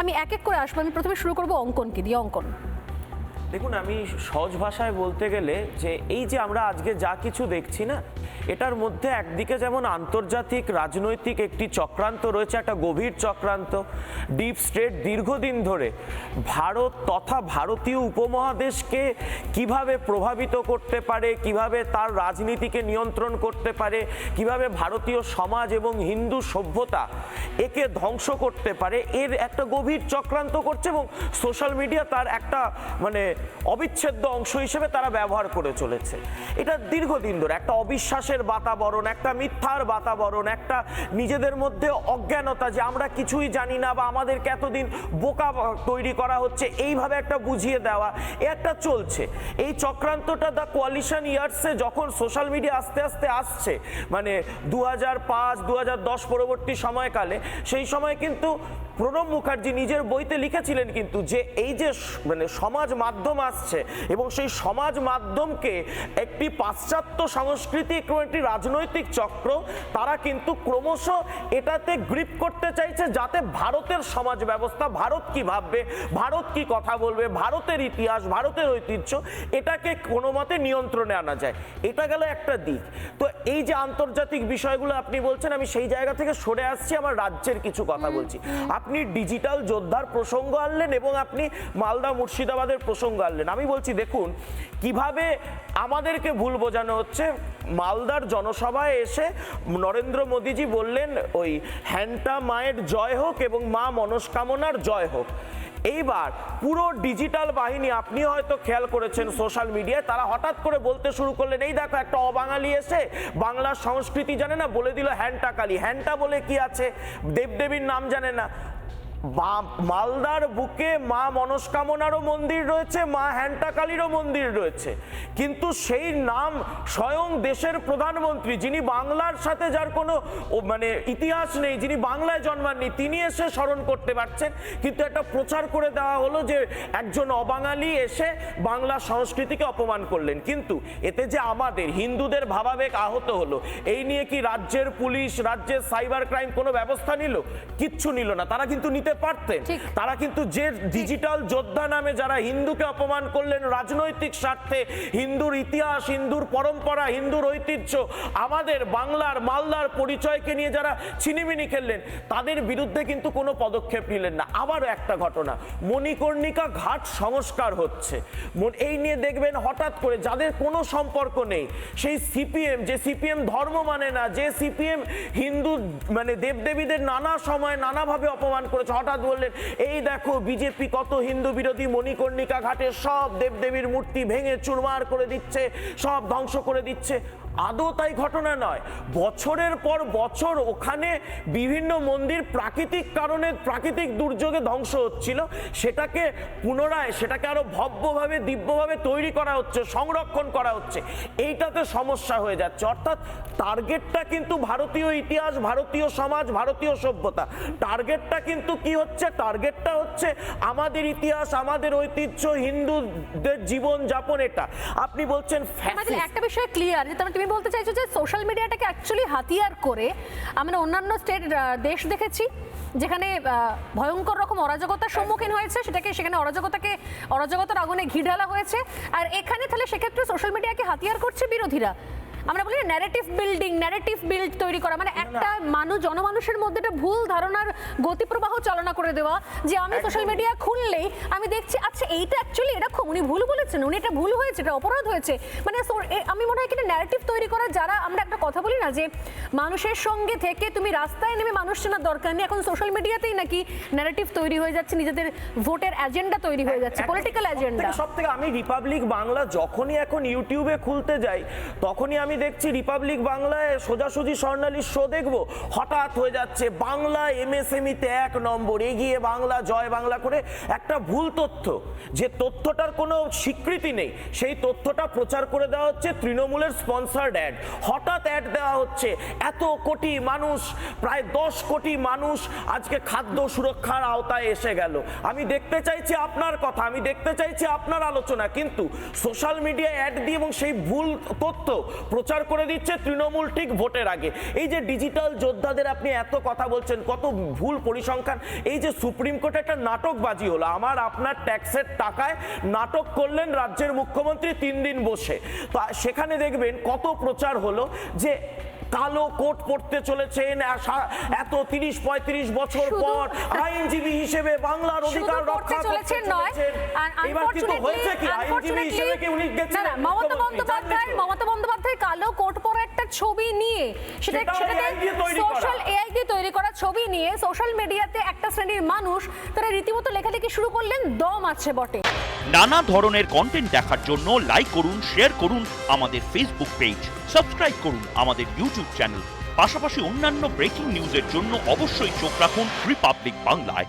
আমি এক এক করে আসবো। আমি প্রথমে শুরু করবো অঙ্কনকে দিয়ে। অঙ্কন, দেখুন, আমি সহজ ভাষায় বলতে গেলে যে এই যে আমরা আজকে যা কিছু দেখছি না, এটার মধ্যে একদিকে যেমন আন্তর্জাতিক রাজনৈতিক একটি চক্রান্ত রয়েছে, একটা গভীর চক্রান্ত। ডিপ স্টেট দীর্ঘদিন ধরে ভারত তথা ভারতীয় উপমহাদেশকে কিভাবে প্রভাবিত করতে পারে, কিভাবে তার রাজনীতিকে নিয়ন্ত্রণ করতে পারে, কিভাবে ভারতীয় সমাজ এবং হিন্দু সভ্যতা একে ধ্বংস করতে পারে, এর একটা গভীর চক্রান্ত করছে এবং সোশ্যাল মিডিয়া তার একটা মানে অবিচ্ছেদ্য অংশ হিসেবে তারা ব্যবহার করে চলেছে। এটা দীর্ঘদিন ধরে একটা অবিশ্বাসের বাতাবরণ, একটা মিথ্যার বাতাবরণ, একটা নিজেদের মধ্যে অজ্ঞানতা যে আমরা কিছুই জানি না বা আমাদেরকে এতদিন বোকা তৈরি করা হচ্ছে, এইভাবে একটা বুঝিয়ে দেওয়া, একটা চলছে। এই চক্রান্তটা দ্য কোয়ালিশন ইয়ার্সে যখন সোশ্যাল মিডিয়া আস্তে আস্তে আসছে, মানে 2005 2010 পরবর্তী সময়কালে, সেই সময় কিন্তু প্রণব মুখার্জি নিজের বইতে লিখেছিলেন কিন্তু যে এই যে মানে সমাজ মাধ্যম আসছে এবং সেই সমাজ মাধ্যমকে একটি পাশ্চাত্য সাংস্কৃতিক একটি রাজনৈতিক চক্র তারা কিন্তু ক্রমশ এটাতে গ্রিপ করতে চাইছে, যাতে ভারতের সমাজ ব্যবস্থা, ভারত কি ভাববে, ভারত কি কথা বলবে, ভারতের ইতিহাস, ভারতের ঐতিহ্য, এটাকে কোনো মতে নিয়ন্ত্রণে আনা যায়। এটা গেল একটা দিক। তো এই যে আন্তর্জাতিক বিষয়গুলো আপনি বলছেন, আমি সেই জায়গা থেকে সরে আসছি, আমার রাজ্যের কিছু কথা বলছি। আপনি ডিজিটাল যোদ্ধার প্রসঙ্গ আনলেন এবং আপনি মালদা মুর্শিদাবাদের প্রসঙ্গ আনলেন। আমি বলছি দেখুন কিভাবে আমাদেরকে ভুল বোঝানো হচ্ছে। মালদার জনসভায় এসে নরেন্দ্র মোদীজি বললেন ওই হ্যান্টা মায়ের জয় হোক এবং মা মনস্কামনার জয় হোক। এইবার পুরো ডিজিটাল বাহিনী, আপনি হয়তো খেয়াল করেছেন সোশ্যাল মিডিয়ায়, তারা হঠাৎ করে বলতে শুরু করলেন এই দেখো একটা অবাঙালি এসে বাংলার সংস্কৃতি জানে না, বলে দিল হ্যান্টা কালী। হ্যান্টা বলে কি আছে, দেবদেবীর নাম জানে না। মালদার বুকে মা মনস্কামনারও মন্দির রয়েছে, মা হ্যান্টা কালীরও মন্দির রয়েছে, কিন্তু সেই নাম স্বয়ং দেশের প্রধানমন্ত্রী, যিনি বাংলার সাথে যার কোনো মানে ইতিহাস নেই, যিনি বাংলায় জন্মাননি, তিনি এসে স্মরণ করতে পারছেন। কিন্তু একটা প্রচার করে দেওয়া হলো যে একজন অবাঙালি এসে বাংলা সংস্কৃতিকে অপমান করলেন। কিন্তু এতে যে আমাদের হিন্দুদের ভাবাবেগ আহত হলো, এই নিয়ে কি রাজ্যের পুলিশ, রাজ্যের সাইবার ক্রাইম কোনো ব্যবস্থা নিল? কিচ্ছু নিল না। তারা কিন্তু নিতে পারতেন। তারা কিন্তু যে ডিজিটাল যোদ্ধা নামে যারা হিন্দুকে অপমান করলেন রাজনৈতিক স্বার্থে, হিন্দুর ইতিহাস, হিন্দুর পরম্পরা, হিন্দুর ঐতিহ্য, আমাদের বাংলার মালদার পরিচয়কে নিয়ে যারা ছিনিমিনি খেললেন, তাদের বিরুদ্ধে কিন্তু কোনো পদক্ষেপ নিলেন না। আবার একটা ঘটনা, মণিকর্ণিকা ঘাট সংস্কার হচ্ছে, এই নিয়ে দেখবেন হঠাৎ করে যাদের কোনো সম্পর্ক নেই, সেই সিপিএম, যে সিপিএম ধর্ম মানে না, যে সিপিএম হিন্দু মানে দেবদেবীদের নানা সময় নানাভাবে অপমান করেছে, হঠাৎ বললেন এই দেখো বিজেপি কত হিন্দু বিরোধী, মণিকর্ণিকা ঘাটে সব দেবদেবীর মূর্তি ভেঙে চুরমার করে দিচ্ছে, সব ধ্বংস করে দিচ্ছে। আদৌ তাই ঘটনা নয়। বছরের পর বছর ওখানে বিভিন্ন মন্দির প্রাকৃতিক কারণে, প্রাকৃতিক দুর্যোগে ধ্বংস হচ্ছিল, সেটাকে পুনরায় সেটাকে আরো ভব্যভাবে দিব্যভাবে তৈরি করা হচ্ছে, সংরক্ষণ করা হচ্ছে। এইটাতে সমস্যা হয়ে যাচ্ছে। অর্থাৎ টার্গেটটা কিন্তু ভারতীয় ইতিহাস, ভারতীয় সমাজ, ভারতীয় সভ্যতা। টার্গেটটা কিন্তু কি হচ্ছে? টার্গেটটা হচ্ছে আমাদের ইতিহাস, আমাদের ঐতিহ্য, হিন্দুদের জীবন যাপন। এটা আপনি বলছেন একটা বিষয় ক্লিয়ার, যে তুমি বলতে চাইছো যে সোশ্যাল মিডিয়াটাকে অ্যাকচুয়ালি হাতিয়ার করে আমরা অন্যান্য দেশ দেখেছি যেখানে ভয়ঙ্কর রকম অরাজকতার সম্মুখীন হয়েছে, সেখানে অরাজকতার আগুনে ঘি ঢালা হয়েছে। আর এখানে তাহলে সেক্ষেত্রে সোশ্যাল মিডিয়াকে হাতিয়ার করছে বিরোধীরা। আমরা বলি ন্যারেটিভ বিল্ড তৈরি করা, মানে একটা জনমানুষের মধ্যে একটা ভুল ধারণার গতিপ্রবাহ চালনা করে দেওয়া, যে আমি সোশ্যাল মিডিয়া খুললেই আমি দেখছি আচ্ছা এইটা অ্যাকচুয়ালি এরকম, উনি ভুল বলেছেন, উনি এটা ভুল হয়েছে, এটা অপরাধ হয়েছে। মানে আমি মনে হয় কিনা ন্যারেটিভ তৈরি করা, যারা আমরা একটা কথা বলি না যে মানুষের সঙ্গে থেকে তুমি রাস্তায় নেমে মানুষ চেনার দরকার নেই, এখন সোশ্যাল মিডিয়াতেই নাকি ন্যারেটিভ তৈরি হয়ে যাচ্ছে, নিজেদের ভোটের এজেন্ডা তৈরি হয়ে যাচ্ছে, পলিটিক্যাল এজেন্ডা। সবথেকে আমি রিপাবলিক বাংলা যখনই এখন ইউটিউবে খুলতে যাই, তখনই আমি দেখছি রিপাবলিক বাংলায় সোজাসুজি স্বর্ণালী শো দেখবো, হঠাৎ হয়ে যাচ্ছে বাংলা এমএসএমইতে 1 নম্বর, এগিয়ে বাংলা, জয় বাংলা করে একটা ভুল তথ্য, যে তথ্যটার কোনো স্বীকৃতি নেই, সেই তথ্যটা প্রচার করে দেওয়া হচ্ছে তৃণমূলের স্পন্সর্ড অ্যাড। হঠাৎ অ্যাড দেওয়া হচ্ছে, এত কোটি মানুষ, প্রায় 10 কোটি মানুষ আজকে খাদ্য সুরক্ষার আওতায় এসে গেল। আমি দেখতে চাইছি আপনার কথা, আমি দেখতে চাইছি আপনার আলোচনা, কিন্তু সোশ্যাল মিডিয়া অ্যাড দিয়ে এবং সেই ভুল তথ্য প্রচার করে দিচ্ছে তৃণমূল ঠিক ভোটের আগে। এই যে ডিজিটাল যোদ্ধাদের আপনি এত কথা বলছেন, কত ভুল পরিসংখ্যান, এই যে সুপ্রিম কোর্টে একটা নাটকবাজি হলো, আমার আপনার ট্যাক্সের টাকায় নাটক করলেন রাজ্যের মুখ্যমন্ত্রী 3 দিন বসে। তো সেখানে দেখবেন কত প্রচার হলো যে কালো কোট পড়তে চলেছেন এত 30-35 বছর পর আইনজীবী হিসেবে বাংলার অধিকার রক্ষা করতে চলেছেন। এবার কিন্তু হয়েছে কি, আইনজীবী হিসেবে কি উনি গেছেন? মমতা বন্দ্যোপাধ্যায় কালো কোট পরা একটা ছবি নিয়ে সেটাতে সোশ্যাল এআই দিয়ে তৈরি করা ছবি নিয়ে সোশ্যাল মিডিয়াতে একটা শ্রেণীর মানুষ তারা রীতিমতো লেখালেখি শুরু করলেন। দম আছে বটে। নানা ধরনের কন্টেন্ট দেখার জন্য লাইক করুন, শেয়ার করুন আমাদের ফেসবুক পেজ, সাবস্ক্রাইব করুন আমাদের ইউটিউব চ্যানেল। পাশাপাশি অন্যান্য ব্রেকিং নিউজের জন্য অবশ্যই চোখ রাখুন রিপাবলিক বাংলায়।